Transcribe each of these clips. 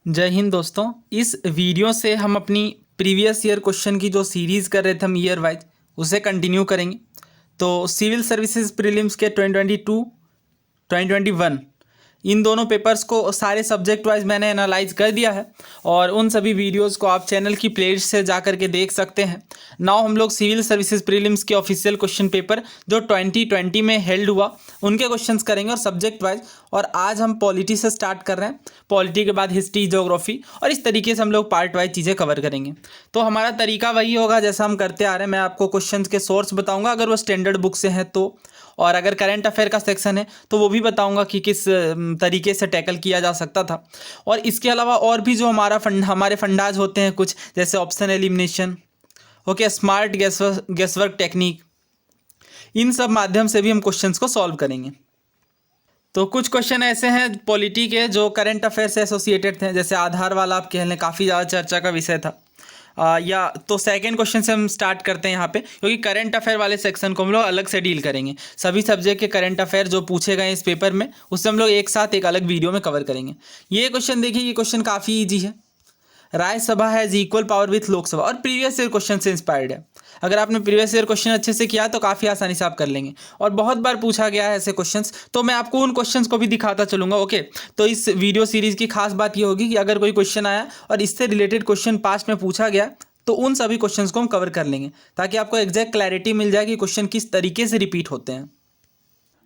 जय हिंद दोस्तों। इस वीडियो से हम अपनी प्रीवियस ईयर क्वेश्चन की जो सीरीज़ कर रहे थे हम ईयर वाइज उसे कंटिन्यू करेंगे। तो सिविल सर्विसेज प्रीलिम्स के 2022 2021 इन दोनों पेपर्स को सारे सब्जेक्ट वाइज मैंने एनालाइज कर दिया है और उन सभी वीडियोस को आप चैनल की प्लेलिस्ट से जा करके देख सकते हैं। नाउ हम लोग सिविल सर्विसेज प्रीलिम्स के ऑफिशियल क्वेश्चन पेपर जो 2020 में हेल्ड हुआ उनके क्वेश्चंस करेंगे और सब्जेक्ट वाइज। और आज हम पॉलिटी से स्टार्ट कर रहे हैं, पॉलिटी के बाद हिस्ट्री, ज्योग्राफी और इस तरीके से हम लोग पार्ट वाइज चीज़ें कवर करेंगे। तो हमारा तरीका वही होगा जैसा हम करते आ रहे हैं। मैं आपको क्वेश्चंस के सोर्स बताऊंगा अगर वो स्टैंडर्ड बुक से हैं तो, और अगर करंट अफेयर का सेक्शन है तो वो भी बताऊंगा कि किस तरीके से टैकल किया जा सकता था। और इसके अलावा और भी जो हमारे फंडाज होते हैं कुछ, जैसे option elimination, okay, smart guesswork technique, इन सब माध्यम से भी हम क्वेश्चंस को सॉल्व करेंगे। तो कुछ क्वेश्चन ऐसे हैं पॉलिटी के जो करंट अफेयर से एसोसिएटेड थे, जैसे आधार वाला आप कह लें, काफ़ी ज़्यादा चर्चा का विषय था। या तो सेकंड क्वेश्चन से हम स्टार्ट करते हैं यहाँ पे, क्योंकि करंट अफेयर वाले सेक्शन को हम लोग अलग से डील करेंगे। सभी सब्जेक्ट के करंट अफेयर जो पूछे गए इस पेपर में उससे हम लोग एक साथ एक अलग वीडियो में कवर करेंगे। ये क्वेश्चन देखिए, ये क्वेश्चन काफ़ी ईजी है। Rajya Sabha has equal power with Lok Sabha, और प्रीवियस ईयर क्वेश्चन से इंस्पायर्ड है। अगर आपने प्रीवियस ईयर क्वेश्चन अच्छे से किया तो काफ़ी आसानी से आप कर लेंगे, और बहुत बार पूछा गया है ऐसे क्वेश्चंस, तो मैं आपको उन क्वेश्चंस को भी दिखाता चलूँगा। ओके, तो इस वीडियो सीरीज़ की खास बात ये होगी कि अगर कोई क्वेश्चन आया और इससे रिलेटेड क्वेश्चन पास्ट में पूछा गया तो उन सभी क्वेश्चंस को हम कवर कर लेंगे, ताकि आपको एग्जैक्ट क्लैरिटी मिल जाए कि क्वेश्चन किस तरीके से रिपीट होते हैं।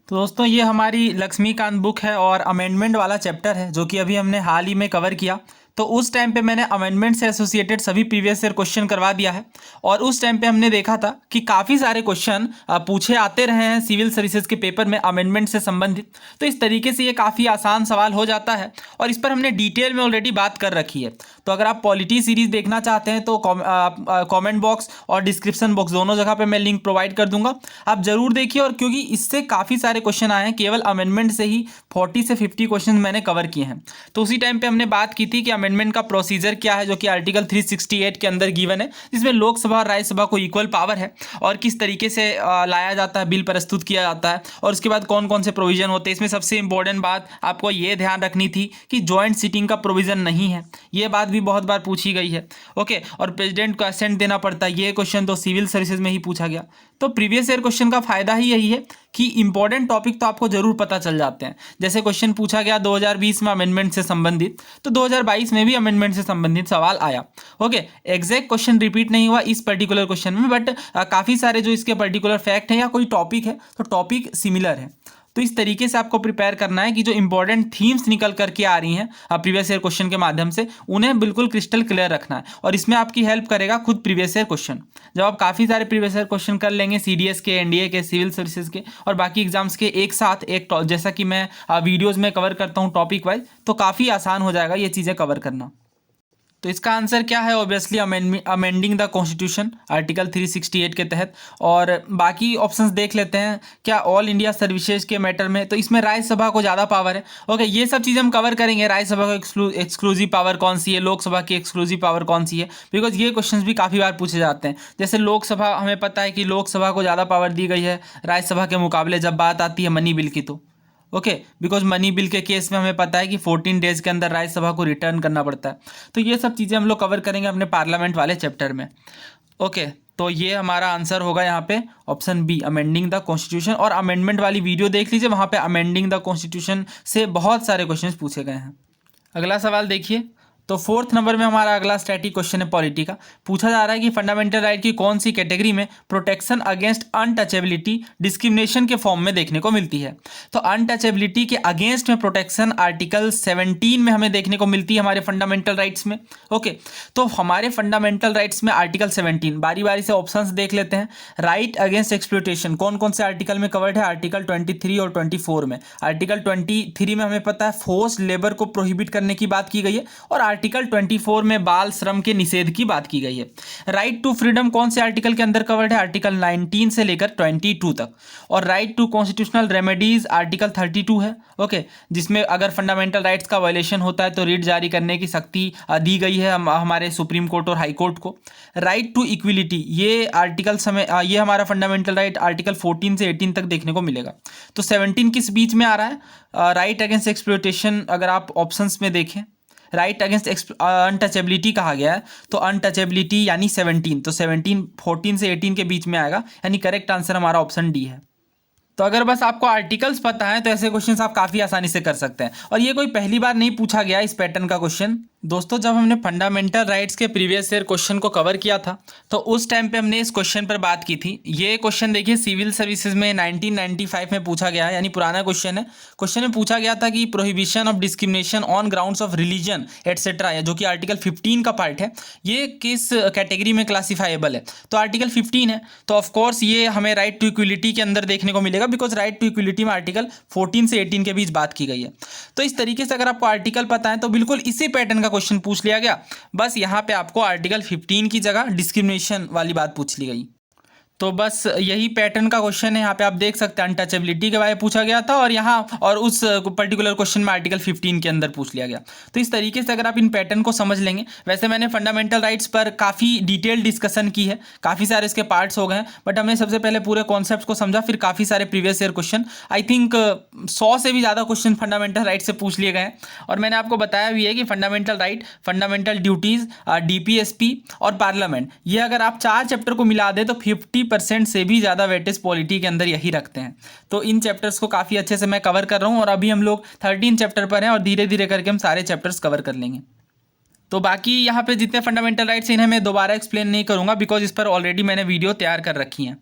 तो दोस्तों, ये हमारी लक्ष्मीकांत बुक है और अमेंडमेंट वाला चैप्टर है जो कि अभी हमने हाल ही में कवर किया। तो उस टाइम पे मैंने अमेंडमेंट से एसोसिएटेड सभी प्रीवियस ईयर क्वेश्चन करवा दिया है, और उस टाइम पे हमने देखा था कि काफ़ी सारे क्वेश्चन पूछे आते रहे हैं सिविल सर्विसेज के पेपर में अमेंडमेंट से संबंधित। तो इस तरीके से ये काफ़ी आसान सवाल हो जाता है, और इस पर हमने डिटेल में ऑलरेडी बात कर रखी है। तो अगर आप पॉलिटी सीरीज़ देखना चाहते हैं तो कॉमेंट बॉक्स और डिस्क्रिप्शन बॉक्स दोनों जगह पर मैं लिंक प्रोवाइड कर दूंगा, आप ज़रूर देखिए। और क्योंकि इससे काफ़ी सारे क्वेश्चन आए हैं, केवल अमेंडमेंट से ही 40 से 50 क्वेश्चन मैंने कवर किए हैं। तो उसी टाइम पे हमने बात की थी कि अमेंडमेंट का प्रोसीजर क्या है, जो कि आर्टिकल 368 के अंदर गिवन है, जिसमें लोकसभा और राज्यसभा को इक्वल पावर है, और किस तरीके से लाया जाता है, बिल प्रस्तुत किया जाता है, और उसके बाद कौन कौन से प्रोविजन होते हैं। इसमें सबसे इंपॉर्टेंट बात आपको ये ध्यान रखनी थी कि जॉइंट सीटिंग का प्रोविजन नहीं है। ये बात भी बहुत बार पूछी गई है। ओके, और प्रेसिडेंट को असेंट देना पड़ता है, ये क्वेश्चन तो सिविल सर्विसेज में ही पूछा गया। तो प्रीवियस ईयर क्वेश्चन का फायदा ही यही है कि इंपॉर्टेंट टॉपिक तो आपको जरूर पता चल जाते हैं। जैसे क्वेश्चन पूछा गया 2020 में अमेंडमेंट से संबंधित, तो 2022 में भी अमेंडमेंट से संबंधित सवाल आया। ओके, एग्जैक्ट क्वेश्चन रिपीट नहीं हुआ इस पर्टिकुलर क्वेश्चन में, बट काफ़ी सारे जो इसके पर्टिकुलर फैक्ट है या कोई टॉपिक है तो टॉपिक सिमिलर है। तो इस तरीके से आपको प्रिपेयर करना है कि जो इंपॉर्टेंट थीम्स निकल करके आ रही हैं प्रीवियस ईयर क्वेश्चन के माध्यम से, उन्हें बिल्कुल क्रिस्टल क्लियर रखना है। और इसमें आपकी हेल्प करेगा खुद प्रीवियस ईयर क्वेश्चन। जब आप काफ़ी सारे प्रीवियस ईयर क्वेश्चन कर लेंगे, सीडीएस के, एनडीए के, सिविल सर्विसेज के और बाकी एग्जाम्स के एक साथ एक, जैसा कि मैं वीडियोज़ में कवर करता हूँ टॉपिक वाइज, तो काफ़ी आसान हो जाएगा ये चीज़ें कवर करना। तो इसका आंसर क्या है? Obviously amending the constitution article 368 के तहत। और बाकी ऑप्शंस देख लेते हैं। क्या ऑल इंडिया सर्विसेज के मैटर में, तो इसमें राज्यसभा को ज़्यादा पावर है। ओके, ये सब चीज़ें हम कवर करेंगे। राज्यसभा को एक्सक्लूसिव पावर कौन सी है, लोकसभा की एक्सक्लूसिव पावर कौन सी है, बिकॉज ये क्वेश्चन भी काफ़ी बार पूछे जाते हैं। जैसे लोकसभा, हमें पता है कि लोकसभा को ज़्यादा पावर दी गई है राज्यसभा के मुकाबले जब बात आती है मनी बिल की। तो ओके, बिकॉज मनी बिल के केस में हमें पता है कि 14 डेज के अंदर राज्यसभा को रिटर्न करना पड़ता है। तो ये सब चीज़ें हम लोग कवर करेंगे अपने पार्लियामेंट वाले चैप्टर में। ओके, तो ये हमारा आंसर होगा यहाँ पे option B, amending the constitution. और अमेंडमेंट वाली वीडियो देख लीजिए, वहाँ पे अमेंडिंग द कॉन्स्टिट्यूशन से बहुत सारे क्वेश्चन पूछे गए हैं। अगला सवाल देखिए। तो 4th नंबर में हमारा अगला स्टैटिक क्वेश्चन है पॉलिटी का। पूछा जा रहा है कि फंडामेंटल राइट की कौन सी कैटेगरी में प्रोटेक्शन अगेंस्ट अनटचेबिलिटी डिस्क्रिमिनेशन के फॉर्म में देखने को मिलती है। तो अनटचेबिलिटी के अगेंस्ट में प्रोटेक्शन आर्टिकल 17 में हमें देखने को मिलती है हमारे फंडामेंटल राइट्स में। ओके, तो हमारे फंडामेंटल राइट्स में आर्टिकल 17, बारी बारी से ऑप्शंस देख लेते हैं। राइट अगेंस्ट एक्सप्लॉयटेशन कौन कौन से आर्टिकल में कवर्ड है? आर्टिकल 23 और 24 में। आर्टिकल 23 में हमें पता है फोर्स लेबर को प्रोहिबिट करने की बात की गई है, और आर्टिकल 24 में बाल श्रम के निषेध की बात की गई है। राइट टू फ्रीडम कौन से आर्टिकल के अंदर कवर्ड है? आर्टिकल 19 से लेकर 22 तक। और right to constitutional remedies article 32 है। ओके, जिसमें अगर फंडामेंटल राइट्स का वायलेशन होता है तो रिट जारी करने की शक्ति दी गई है हमारे सुप्रीम कोर्ट और हाई कोर्ट को। राइट टू इक्विलिटी, ये आर्टिकल ये हमारा फंडामेंटल राइट आर्टिकल 14 से 18 तक देखने को मिलेगा। तो 17 किस बीच में आ रहा है? राइट अगेंस्ट एक्सप्लॉयटेशन, अगर आप ऑप्शंस में देखें, राइट अगेंस्ट अनटचेबिलिटी कहा गया है, तो अनटचेबिलिटी यानी 17, तो 17 14 से 18 के बीच में आएगा, यानी करेक्ट आंसर हमारा ऑप्शन डी है। तो अगर बस आपको आर्टिकल्स पता है तो ऐसे क्वेश्चंस आप काफ़ी आसानी से कर सकते हैं, और ये कोई पहली बार नहीं पूछा गया इस पैटर्न का क्वेश्चन। दोस्तों जब हमने फंडामेंटल राइट्स के प्रीवियस ईयर क्वेश्चन को कवर किया था तो उस टाइम पे हमने इस क्वेश्चन पर बात की थी। ये क्वेश्चन देखिए सिविल सर्विसेज में 1995 में पूछा गया है, यानी पुराना क्वेश्चन है। क्वेश्चन में पूछा गया था कि prohibition of discrimination on grounds of religion etcetera, जो कि आर्टिकल 15 का पार्ट है, ये किस कैटेगरी में क्लासीफाइबल है। तो आर्टिकल 15 है, तो ऑफकोर्स ये हमें राइट टू इक्वलिटी के अंदर देखने को मिलेगा, बिकॉज राइट टू इक्वलिटी में आर्टिकल 14 से 18 के बीच बात की गई है। तो इस तरीके से अगर आपको आर्टिकल पता है तो बिल्कुल इसी पैटर्न का क्वेश्चन पूछ लिया गया, बस यहाँ पे आपको आर्टिकल 15 की जगह डिस्क्रिमिनेशन वाली बात पूछ ली गई। तो बस यही पैटर्न का क्वेश्चन है, यहाँ पे आप देख सकते हैं अनटचेबिलिटी के बारे में पूछा गया था, और यहाँ और उस पर्टिकुलर क्वेश्चन में आर्टिकल 15 के अंदर पूछ लिया गया। तो इस तरीके से अगर आप इन पैटर्न को समझ लेंगे, वैसे मैंने फंडामेंटल राइट्स पर काफ़ी डिटेल डिस्कशन की है, काफ़ी सारे इसके पार्ट्स हो गए हैं, बट हमने सबसे पहले पूरे कॉन्सेप्ट को समझा, फिर काफ़ी सारे previous year question, I think 100 से भी ज़्यादा क्वेश्चन फंडामेंटल राइट से पूछ लिए गए हैं। और मैंने आपको बताया भी है कि fundamental right, fundamental duties, DPSP और पार्लियामेंट, ये अगर आप 4 चैप्टर को मिला दें तो 50% से भी ज़्यादा वेटेज पॉलिटी के अंदर यही रखते हैं। तो इन चैप्टर्स को काफ़ी अच्छे से मैं कवर कर रहा हूँ, और अभी हम लोग 13 चैप्टर पर हैं, और धीरे धीरे करके हम सारे चैप्टर्स कवर कर लेंगे। तो बाकी यहाँ पे जितने फंडामेंटल राइट्स इन्हें मैं दोबारा एक्सप्लेन नहीं करूँगा, बिकॉज इस पर ऑलरेडी मैंने वीडियो तैयार कर रखी है।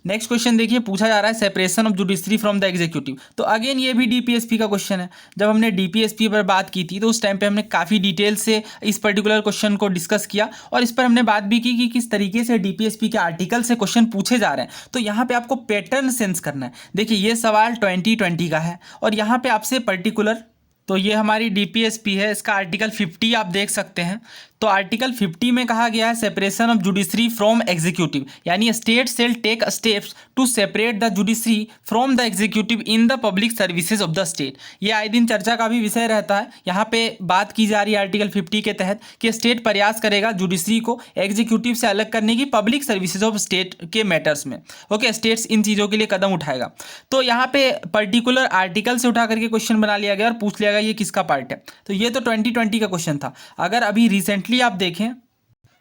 नेक्स्ट क्वेश्चन देखिए, पूछा जा रहा है separation of judiciary from the executive. तो अगेन ये भी DPSP का क्वेश्चन है। जब हमने DPSP पर बात की थी तो उस टाइम पे हमने काफ़ी डिटेल से इस पर्टिकुलर क्वेश्चन को डिस्कस किया, और इस पर हमने बात भी की कि किस तरीके से DPSP के आर्टिकल से क्वेश्चन पूछे जा रहे हैं। तो यहाँ पे आपको पैटर्न सेंस करना है। देखिए ये सवाल 2020 का है, और यहाँ पे आपसे पर्टिकुलर, तो ये हमारी DPSP है, इसका आर्टिकल 50 आप देख सकते हैं। तो आर्टिकल 50 में कहा गया है separation of judiciary from executive, यानी state shall take steps to separate the judiciary from the executive in the public services of the state. ये आए दिन चर्चा का भी विषय रहता है। यहाँ पे बात की जा रही है आर्टिकल 50 के तहत कि स्टेट प्रयास करेगा जुडिशरी को एग्जीक्यूटिव से अलग करने की पब्लिक सर्विसेज ऑफ स्टेट के मैटर्स में। ओके, स्टेट्स इन चीज़ों के लिए कदम उठाएगा। तो यहाँ पे पर्टिकुलर आर्टिकल से उठा करके क्वेश्चन बना लिया गया और पूछ लिया गया ये किसका पार्ट है। तो ये तो 2020 का क्वेश्चन था। अगर अभी रिसेंटली आप देखें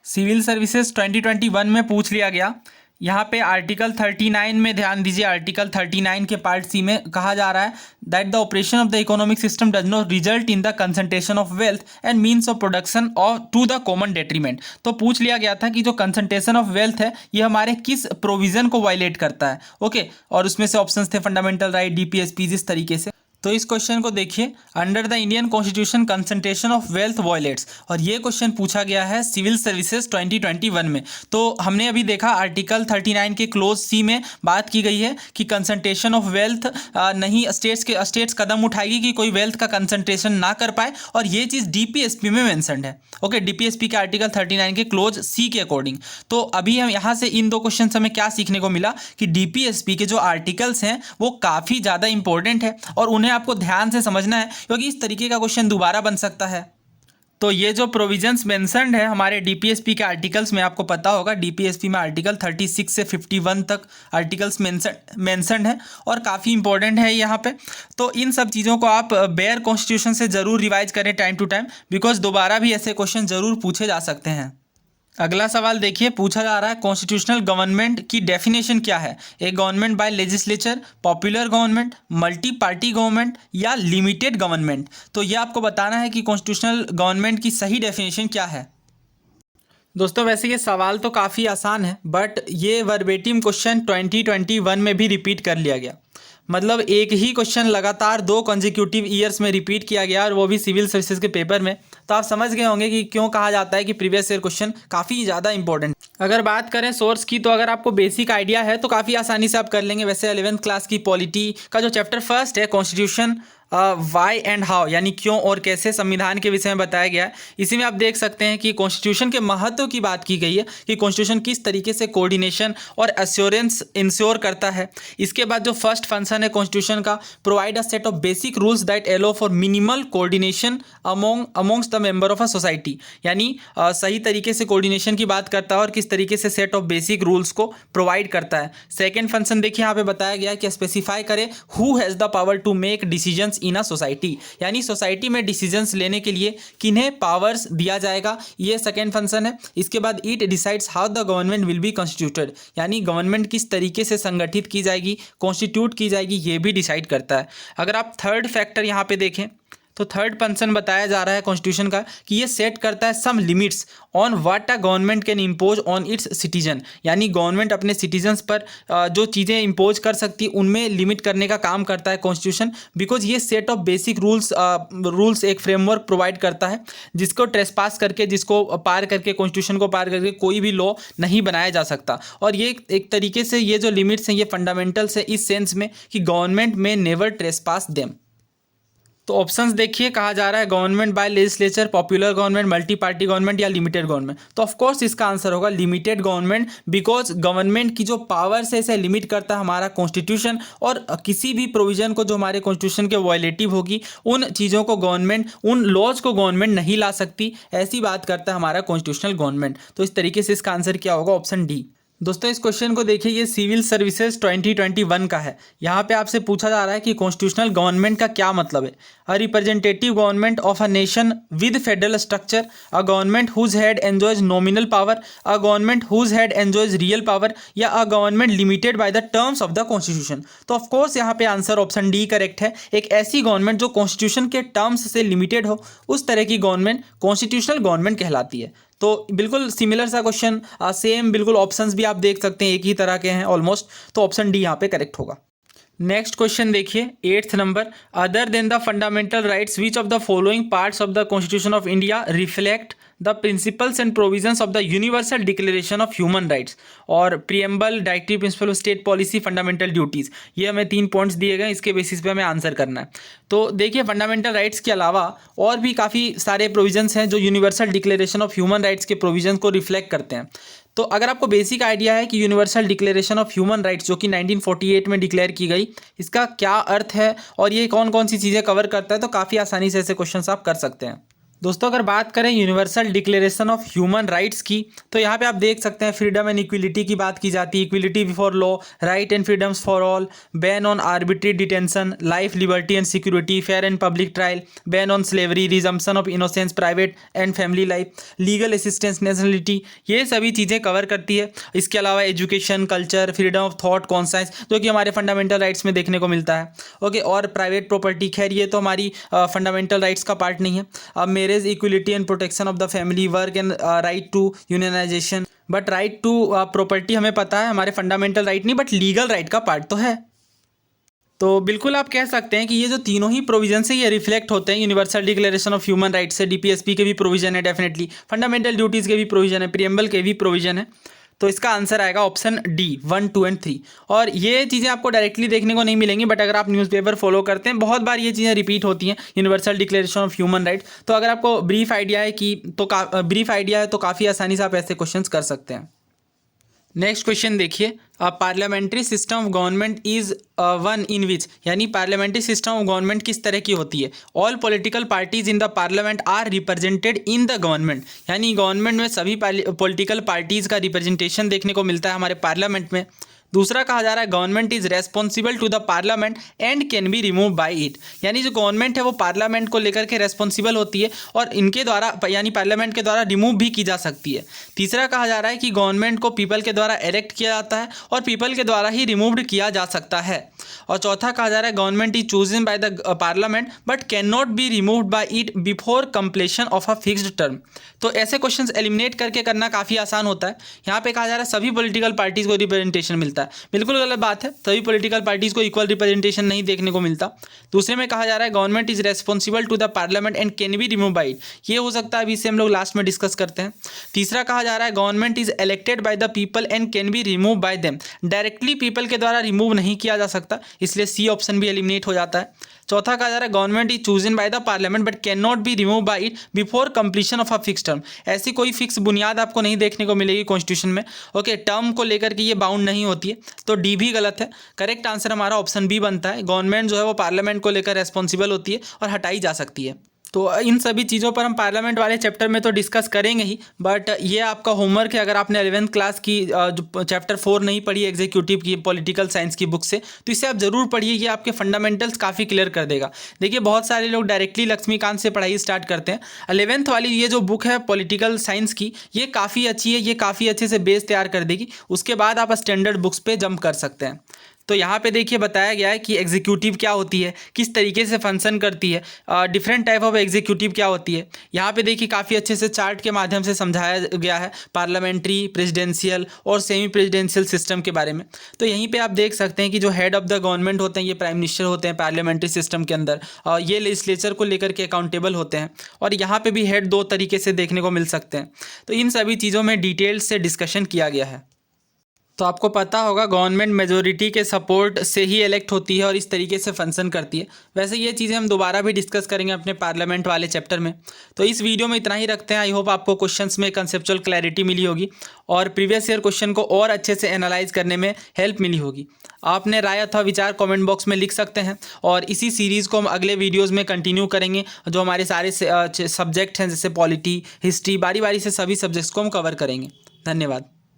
सिविल सर्विसेज 2021 में पूछ लिया गया, यहाँ पे आर्टिकल 39 में ध्यान दीजिए। आर्टिकल 39 के पार्ट सी में कहा जा रहा है that the operation of the economic system does not result in the concentration of wealth and means of production और टू द कॉमन डेट्रीमेंट। तो पूछ लिया गया था कि जो कंसंट्रेशन ऑफ वेल्थ है ये हमारे किस प्रोविजन को वायलेट करता है। ओके, और उसमें से ऑप्शंस थे फंडामेंटल राइट, DPSP, जिस तरीके से। तो इस क्वेश्चन को देखिए, under the Indian constitution concentration of wealth violets, और ये क्वेश्चन पूछा गया है सिविल सर्विसेज 2021 में। तो हमने अभी देखा आर्टिकल 39 के क्लोज सी में बात की गई है कि कंसंट्रेशन ऑफ वेल्थ नहीं, स्टेट्स कदम उठाएगी कि कोई वेल्थ का कंसंट्रेशन ना कर पाए, और ये चीज़ DPSP में मेंशन्ड है। ओके, DPSP के आर्टिकल 39 के क्लोज सी के अकॉर्डिंग। तो अभी हम यहाँ से इन दो क्वेश्चन से हमें क्या सीखने को मिला कि DPSP के जो आर्टिकल्स हैं वो काफ़ी ज़्यादा इंपॉर्टेंट है, और उन्हें आपको ध्यान से समझना है, क्योंकि इस तरीके का क्वेश्चन दोबारा बन सकता है। तो ये जो प्रोविजंस मेंशन्ड है हमारे DPSP के आर्टिकल्स में, आपको पता होगा DPSP में आर्टिकल 36 से 51 तक आर्टिकल्स मेंशन्ड है, और काफ़ी इंपॉर्टेंट है यहाँ पे। तो इन सब चीज़ों को आप बेयर कॉन्स्टिट्यूशन से ज़रूर रिवाइज करें टाइम टू टाइम, बिकॉज दोबारा भी ऐसे क्वेश्चन ज़रूर पूछे जा सकते हैं। अगला सवाल देखिए, पूछा जा रहा है कॉन्स्टिट्यूशनल गवर्नमेंट की डेफिनेशन क्या है। A government by legislature, popular government, multi party government या लिमिटेड गवर्नमेंट। तो ये आपको बताना है कि कॉन्स्टिट्यूशनल गवर्नमेंट की सही डेफिनेशन क्या है। दोस्तों वैसे ये सवाल तो काफ़ी आसान है, बट ये वर्बेटिम क्वेश्चन 2021 में भी रिपीट कर लिया गया। मतलब एक ही क्वेश्चन लगातार 2 कंसेक्यूटिव ईयर्स में रिपीट किया गया, और वो भी सिविल सर्विसेज के पेपर में। तो आप समझ गए होंगे कि क्यों कहा जाता है कि प्रीवियस ईयर क्वेश्चन काफ़ी ज़्यादा इंपॉर्टेंट। अगर बात करें सोर्स की, तो अगर आपको बेसिक आइडिया है तो काफ़ी आसानी से आप कर लेंगे। वैसे 11th क्लास की पॉलिटी का जो चैप्टर फर्स्ट है कॉन्स्टिट्यूशन वाई एंड हाउ, यानी क्यों और कैसे संविधान के विषय में बताया गया है। इसी में आप देख सकते हैं कि कॉन्स्टिट्यूशन के महत्व की बात की गई है कि कॉन्स्टिट्यूशन किस तरीके से कोऑर्डिनेशन और एश्योरेंस इंश्योर करता है। इसके बाद जो फर्स्ट फंक्शन है कॉन्स्टिट्यूशन का, provide a set of basic rules that allow for minimal coordination amongst the member of a society, यानी सही तरीके से कोऑर्डिनेशन की बात करता है और किस तरीके से सेट ऑफ बेसिक रूल्स को प्रोवाइड करता है। सेकेंड फंक्शन देखिए यहाँ पे बताया गया है कि स्पेसिफाई करे who has the power to make decisions in a society, यानी सोसाइटी में डिसीजंस लेने के लिए किन्हें पावर्स दिया जाएगा, ये सेकेंड फंक्शन है। इसके बाद it decides how the government will be constituted, यानी गवर्नमेंट किस तरीके से संगठित की जाएगी, कॉन्स्टिट्यूट की जाएगी, ये भी डिसाइड करता है। अगर आप थर्ड फैक्टर यहाँ पे देखें तो थर्ड फंक्शन बताया जा रहा है कॉन्स्टिट्यूशन का कि ये सेट करता है some limits on what a government can impose on its citizen, यानी गवर्नमेंट अपने सिटीजन्स पर जो चीज़ें इम्पोज कर सकती है उनमें लिमिट करने का काम करता है कॉन्स्टिट्यूशन, बिकॉज ये सेट ऑफ बेसिक रूल्स एक फ्रेमवर्क प्रोवाइड करता है जिसको ट्रेसपास करके, जिसको पार करके, कॉन्स्टिट्यूशन को पार करके कोई भी लॉ नहीं बनाया जा सकता। और ये एक तरीके से ये जो लिमिट्स हैं ये फंडामेंटल्स है इस सेंस में कि गवर्नमेंट में नेवर ट्रेसपास देम। तो ऑप्शंस देखिए, कहा जा रहा है government by legislature, popular government, multi party government या लिमिटेड गवर्नमेंट। तो ऑफ कोर्स इसका आंसर होगा लिमिटेड गवर्नमेंट, बिकॉज गवर्नमेंट की जो पावर्स है इसे लिमिट करता है हमारा कॉन्स्टिट्यूशन, और किसी भी प्रोविजन को जो हमारे कॉन्स्टिट्यूशन के वायलेटिव होगी उन चीज़ों को गवर्नमेंट, उन लॉज को गवर्नमेंट नहीं ला सकती, ऐसी बात करता है हमारा कॉन्स्टिट्यूशनल गवर्नमेंट। तो इस तरीके से इसका आंसर क्या होगा, ऑप्शन डी। दोस्तों इस क्वेश्चन को देखिए, ये सिविल सर्विसेज 2021 का है। यहाँ पे आपसे पूछा जा रहा है कि कॉन्स्टिट्यूशनल गवर्नमेंट का क्या मतलब है। A representative government of a nation with federal structure, a government whose head enjoys nominal power, a government whose head enjoys real power, या a government limited by the terms of the constitution. तो of course यहाँ पे answer option D correct है। एक ऐसी government जो constitution के terms से लिमिटेड हो, उस तरह की गवर्नमेंट कॉन्स्टिट्यूशनल गवर्नमेंट कहलाती है। तो बिल्कुल सिमिलर सा क्वेश्चन, सेम बिल्कुल ऑप्शंस भी आप देख सकते हैं एक ही तरह के हैं ऑलमोस्ट, तो ऑप्शन डी यहाँ पे करेक्ट होगा। नेक्स्ट क्वेश्चन देखिए 8th number, other than the fundamental rights which of the following parts of the constitution of India reflect the principles and provisions of the universal declaration of human rights, और preamble, directive principle of state policy, fundamental duties. ये हमें 3 points दिए गए, इसके basis पे हमें answer करना है। तो देखिए फंडामेंटल राइट्स के अलावा और भी काफ़ी सारे प्रोविजंस हैं जो universal declaration of human rights के प्रोविजंस को रिफ्लेक्ट करते हैं। तो अगर आपको बेसिक आइडिया है कि universal declaration of human rights जो कि 1948 में डिक्लेयर की गई, इसका क्या अर्थ है और ये कौन कौन सी चीज़ें कवर करता है, तो काफ़ी आसानी से ऐसे क्वेश्चंस आप कर सकते हैं। दोस्तों अगर बात करें universal declaration of human rights की, तो यहाँ पे आप देख सकते हैं फ्रीडम एंड इक्विलिटी की बात की जाती है, equality before law, right and freedoms for all, ban on arbitrary detention, life, liberty and security, fair and public trial, ban on slavery, resumption of innocence, private and family life, legal assistance, nationality, ये सभी चीज़ें cover करती है। इसके अलावा education, culture, freedom of thought, conscience, जो कि हमारे फंडामेंटल राइट्स में देखने को मिलता है। ओके, और प्राइवेट प्रॉपर्टी, खैर ये तो हमारी फंडामेंटल राइट्स का पार्ट नहीं है। अब marriage equality and protection of the family, work and right to unionization, but right to property हमें पता है हमारे फंडामेंटल राइट नहीं, बट लीगल राइट का पार्ट तो है। तो बिल्कुल आप कह सकते हैं कि ये जो तीनों ही प्रोविजन है ये रिफ्लेक्ट होते हैं universal declaration of human rights से। डीपीएसपी के भी प्रोविजन है डेफिनेटली, फंडामेंटल ड्यूटीज़ के भी प्रोविजन है, प्रियम्बल के भी प्रोविजन है। तो इसका आंसर आएगा ऑप्शन डी 1, 2 एंड 3। और ये चीज़ें आपको डायरेक्टली देखने को नहीं मिलेंगी, बट अगर आप न्यूज़पेपर फॉलो करते हैं बहुत बार ये चीज़ें रिपीट होती हैं, universal declaration of human right. तो अगर आपको ब्रीफ आइडिया है तो काफ़ी आसानी से आप ऐसे क्वेश्चंस कर सकते हैं। नेक्स्ट क्वेश्चन देखिए, parliamentary system of government is one in which, यानी पार्लियामेंट्री सिस्टम ऑफ गवर्नमेंट किस तरह की होती है। All political parties in the parliament are represented in the government, यानी गवर्नमेंट में सभी पॉलिटिकल पार्टीज़ का रिप्रेजेंटेशन देखने को मिलता है हमारे पार्लियामेंट में। दूसरा कहा जा रहा है government is responsible to the parliament and can be remove by it, यानी जो गवर्नमेंट है वो पार्लियामेंट को लेकर के रेस्पॉन्सिबल होती है और इनके द्वारा यानी पार्लियामेंट के द्वारा रिमूव भी की जा सकती है। तीसरा कहा जा रहा है कि गवर्नमेंट को पीपल के द्वारा इलेक्ट किया जाता है और पीपल के द्वारा ही रिमूव्ड किया जा सकता है। और चौथा कहा जा रहा है government is chosen by the parliament but can not be removed by it before completion of a fixed term. तो ऐसे क्वेश्चंस एलिमिनेट करके करना काफ़ी आसान होता है। यहाँ पे कहा जा रहा है सभी पॉलिटिकल पार्टीज़ को रिप्रेजेंटेशन मिलता है, बिल्कुल गलत बात है, सभी पॉलिटिकल पार्टीज़ को इक्वल रिप्रेजेंटेशन नहीं देखने को मिलता। दूसरे में कहा जा रहा है government is responsible to the parliament and can be remove by it, ये हो सकता है, अभी इसे हम लोग लास्ट में डिस्कस करते हैं। तीसरा कहा जा रहा है government is elected by the people and can be remove bye them, directly people के द्वारा रिमूव नहीं किया जा सकता, इसलिए सी ऑप्शन भी एलिमिनेट हो जाता है। चौथा कहा जा रहा है government is chosen by the parliament but can not be remove by it before completion of a fix term, ऐसी कोई फिक्स बुनियाद आपको नहीं देखने को मिलेगी कॉन्स्टिट्यूशन में। ओके, टर्म को लेकर के ये बाउंड नहीं होती है, तो डी भी गलत है। करेक्ट आंसर हमारा ऑप्शन बी बनता है, गवर्नमेंट जो है वो पार्लियामेंट को लेकर रेस्पॉन्सिबल होती है और हटाई जा सकती है। तो इन सभी चीज़ों पर हम पार्लियामेंट वाले चैप्टर में तो डिस्कस करेंगे ही, बट ये आपका होमवर्क है। अगर आपने 11th क्लास की जो चैप्टर 4 नहीं पढ़ी एग्जीक्यूटिव की पॉलिटिकल साइंस की बुक से, तो इसे आप ज़रूर पढ़िए। ये आपके फंडामेंटल्स काफ़ी क्लियर कर देगा। देखिए बहुत सारे लोग डायरेक्टली लक्ष्मीकांत से पढ़ाई स्टार्ट करते हैं। 11th वाली ये जो बुक है पॉलिटिकल साइंस की, ये काफ़ी अच्छी है, ये काफ़ी अच्छे से बेस तैयार कर देगी। उसके बाद आप स्टैंडर्ड बुक्स पे जंप कर सकते हैं। तो यहाँ पे देखिए बताया गया है कि एग्जीक्यूटिव क्या होती है, किस तरीके से फंक्शन करती है, डिफरेंट टाइप ऑफ एग्जीक्यूटिव क्या होती है। यहाँ पे देखिए काफ़ी अच्छे से चार्ट के माध्यम से समझाया गया है पार्लियामेंट्री, प्रेसिडेंशियल और सेमी प्रेसिडेंशियल सिस्टम के बारे में। तो यहीं पे आप देख सकते हैं कि जो हेड ऑफ द गवर्नमेंट होते हैं ये प्राइम मिनिस्टर होते हैं पार्लियामेंट्री सिस्टम के अंदर, ये लेजिस्लेचर को लेकर के अकाउंटेबल होते हैं। और यहाँ पे भी हेड 2 तरीके से देखने को मिल सकते हैं। तो इन सभी चीज़ों में डिटेल से डिस्कशन किया गया है। तो आपको पता होगा गवर्नमेंट मेजोरिटी के सपोर्ट से ही इलेक्ट होती है और इस तरीके से फंक्शन करती है। वैसे ये चीज़ें हम दोबारा भी डिस्कस करेंगे अपने पार्लियामेंट वाले चैप्टर में। तो इस वीडियो में इतना ही रखते हैं। आई होप आपको क्वेश्चंस में कंसेप्चुअल क्लैरिटी मिली होगी और प्रीवियस ईयर क्वेश्चन को और अच्छे से एनालाइज करने में हेल्प मिली होगी। आपने राय अथवा विचार कमेंट बॉक्स में लिख सकते हैं और इसी सीरीज़ को हम अगले वीडियोज़ में कंटिन्यू करेंगे। जो हमारे सारे सब्जेक्ट हैं जैसे पॉलिटी, हिस्ट्री, बारी बारी से सभी सब्जेक्ट्स को हम कवर करेंगे। धन्यवाद।